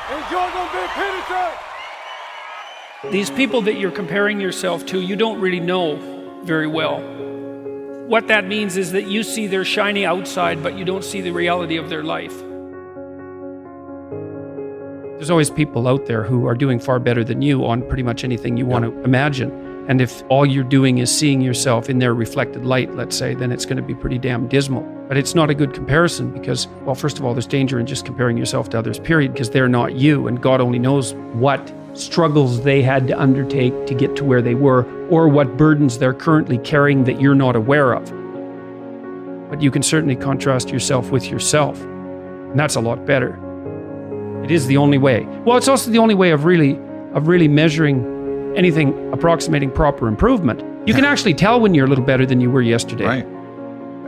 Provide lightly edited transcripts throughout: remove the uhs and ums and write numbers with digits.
Enjoy them, Bernt Peterson! These people that you're comparing yourself to, you don't really know very well. What that means is that you see their shiny outside, but you don't see the reality of their life. There's always people out there who are doing far better than you on pretty much anything you want to imagine. And if all you're doing is seeing yourself in their reflected light, let's say, then it's going to be pretty damn dismal. But it's not a good comparison because, well, first of all, there's danger in just comparing yourself to others, period, because they're not you. And God only knows what struggles they had to undertake to get to where they were, or what burdens they're currently carrying that you're not aware of. But you can certainly contrast yourself with yourself. And that's a lot better. It is the only way. Well, it's also the only way of really measuring anything approximating proper improvement. You can actually tell when you're a little better than you were yesterday. Right.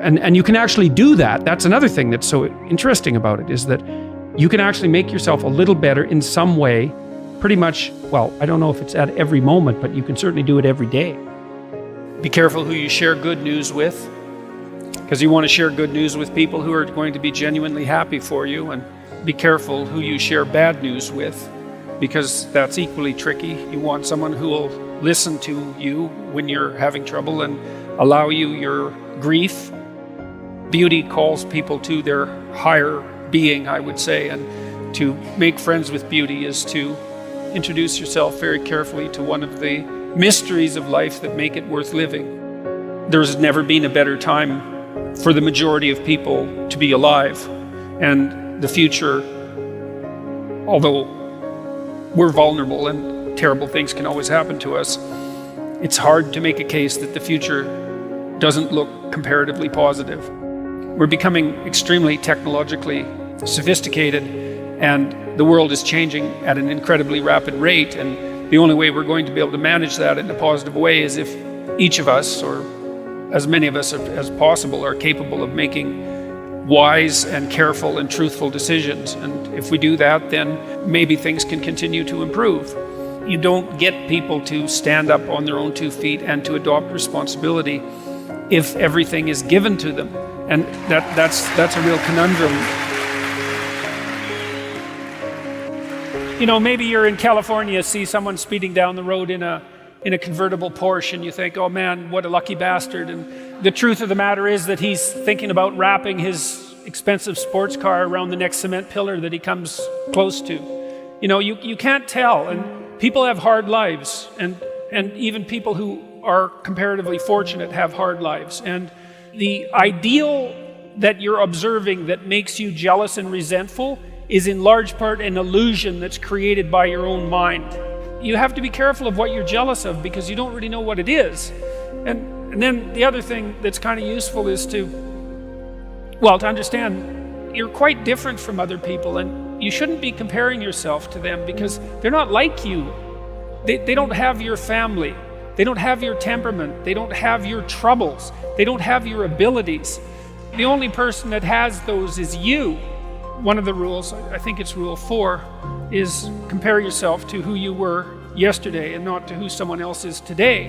And you can actually do that. That's another thing that's so interesting about it, is that you can actually make yourself a little better in some way, pretty much, well, I don't know if it's at every moment, but you can certainly do it every day. Be careful who you share good news with, because you want to share good news with people who are going to be genuinely happy for you, and be careful who you share bad news with, because that's equally tricky. You want someone who will listen to you when you're having trouble and allow you your grief. Beauty calls people to their higher being, I would say, and to make friends with beauty is to introduce yourself very carefully to one of the mysteries of life that make it worth living. There's never been a better time for the majority of people to be alive, and the future, although we're vulnerable and terrible things can always happen to us, it's hard to make a case that the future doesn't look comparatively positive. We're becoming extremely technologically sophisticated, and the world is changing at an incredibly rapid rate, and the only way we're going to be able to manage that in a positive way is if each of us, or as many of us as possible, are capable of making wise and careful and truthful decisions. And if we do that, then maybe things can continue to improve. You don't get people to stand up on their own 2 feet and to adopt responsibility if everything is given to them. And that's a real conundrum. You know, maybe you're in California, see someone speeding down the road in a convertible Porsche, and you think, oh man, what a lucky bastard. And the truth of the matter is that he's thinking about wrapping his expensive sports car around the next cement pillar that he comes close to. You know, you can't tell, and people have hard lives, and even people who are comparatively fortunate have hard lives. And the ideal that you're observing that makes you jealous and resentful is in large part an illusion that's created by your own mind. You have to be careful of what you're jealous of, because you don't really know what it is. And then the other thing that's kind of useful is to understand you're quite different from other people, and you shouldn't be comparing yourself to them because they're not like you. They don't have your family. They don't have your temperament. They don't have your troubles. They don't have your abilities. The only person that has those is you. One of the rules, I think it's rule 4, is compare yourself to who you were yesterday and not to who someone else is today.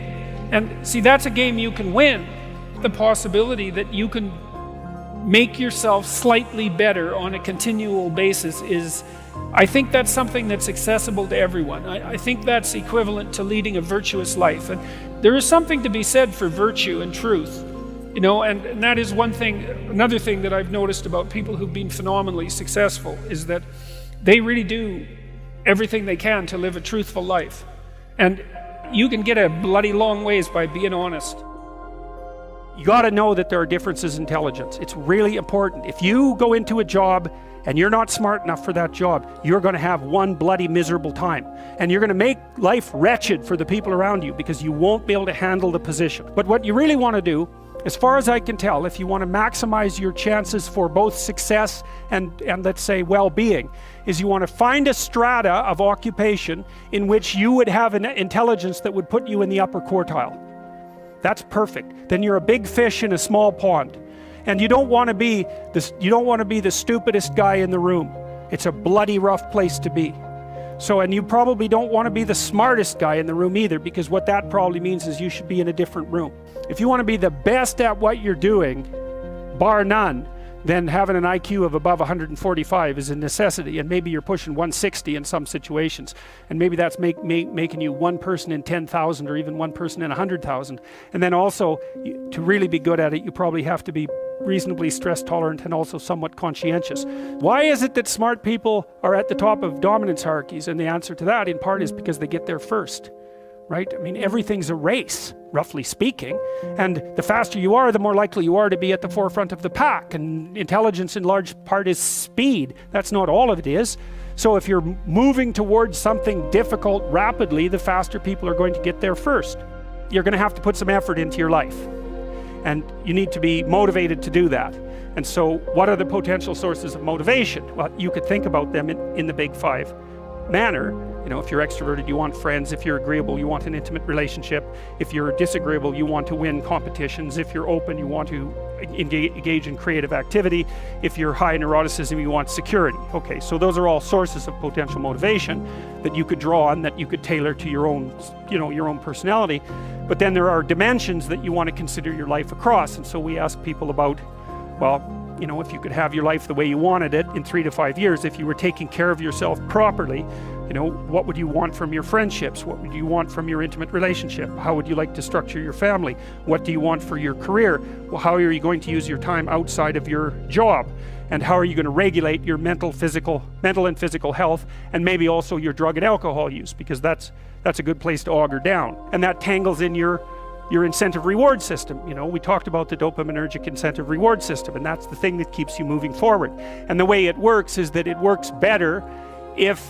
And see, that's a game you can win. The possibility that you can make yourself slightly better on a continual basis is, I think that's something that's accessible to everyone. I think that's equivalent to leading a virtuous life. And there is something to be said for virtue and truth. You know, and that is one thing. Another thing that I've noticed about people who've been phenomenally successful is that they really do everything they can to live a truthful life. And you can get a bloody long ways by being honest. You got to know that there are differences in intelligence. It's really important. If you go into a job and you're not smart enough for that job, you're going to have one bloody miserable time. And you're going to make life wretched for the people around you because you won't be able to handle the position. But what you really want to do, as far as I can tell, if you want to maximize your chances for both success and let's say well-being, is you want to find a strata of occupation in which you would have an intelligence that would put you in the upper quartile. That's perfect. Then you're a big fish in a small pond. And you don't want to be the stupidest guy in the room. It's a bloody rough place to be. So, and you probably don't want to be the smartest guy in the room either, because what that probably means is you should be in a different room. If you want to be the best at what you're doing, bar none, then having an IQ of above 145 is a necessity, and maybe you're pushing 160 in some situations, and maybe that's making you one person in 10,000 or even one person in 100,000. And then also, to really be good at it, you probably have to be reasonably stress tolerant and also somewhat conscientious. Why is it that smart people are at the top of dominance hierarchies? And the answer to that in part is because they get there first. Right? I mean, everything's a race, roughly speaking, and the faster you are, the more likely you are to be at the forefront of the pack, and intelligence in large part is speed. That's not all of it is. So if you're moving towards something difficult rapidly, the faster people are going to get there first. You're going to have to put some effort into your life, and you need to be motivated to do that. And so what are the potential sources of motivation? Well, you could think about them in the big five manner. You know, if you're extroverted, you want friends. If you're agreeable, you want an intimate relationship. If you're disagreeable, you want to win competitions. If you're open, you want to engage in creative activity. If you're high in neuroticism, you want security. Okay, so those are all sources of potential motivation that you could draw on, that you could tailor to your own, your own personality. But then there are dimensions that you want to consider your life across. And so we ask people about, well, if you could have your life the way you wanted it in 3 to 5 years, if you were taking care of yourself properly, what would you want from your friendships? What would you want from your intimate relationship? How would you like to structure your family? What do you want for your career? Well, how are you going to use your time outside of your job? And how are you going to regulate your mental and physical health, and maybe also your drug and alcohol use, because that's a good place to auger down. And that tangles in your incentive reward system. We talked about the dopaminergic incentive reward system, and that's the thing that keeps you moving forward. And the way it works is that it works better if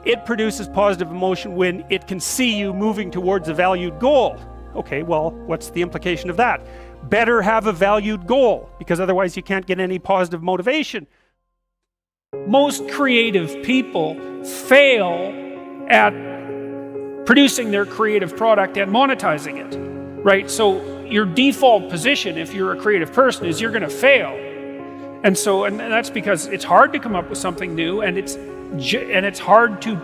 it produces positive emotion when it can see you moving towards a valued goal. Okay, well, what's the implication of that? Better have a valued goal, because otherwise you can't get any positive motivation. Most creative people fail at producing their creative product and monetizing it. Right, so your default position, if you're a creative person, is you're going to fail, and that's because it's hard to come up with something new, and it's hard to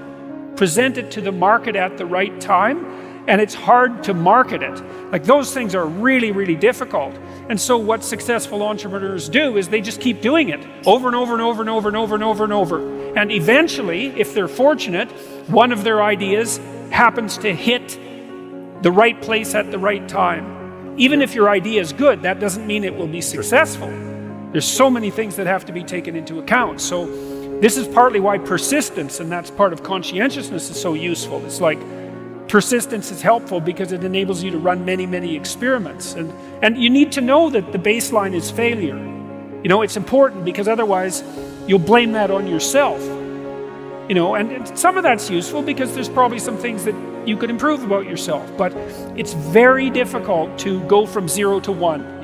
present it to the market at the right time, and it's hard to market it. Like, those things are really, really difficult. And so what successful entrepreneurs do is they just keep doing it over and over and over and over and over and over and over, and eventually, if they're fortunate, one of their ideas happens to hit the right place at the right time. Even if your idea is good, that doesn't mean it will be successful. There's so many things that have to be taken into account. So this is partly why persistence, and that's part of conscientiousness, is so useful. It's like persistence is helpful because it enables you to run many, many experiments. And you need to know that the baseline is failure. It's important, because otherwise you'll blame that on yourself. And some of that's useful because there's probably some things that you could improve about yourself, but it's very difficult to go from 0 to 1.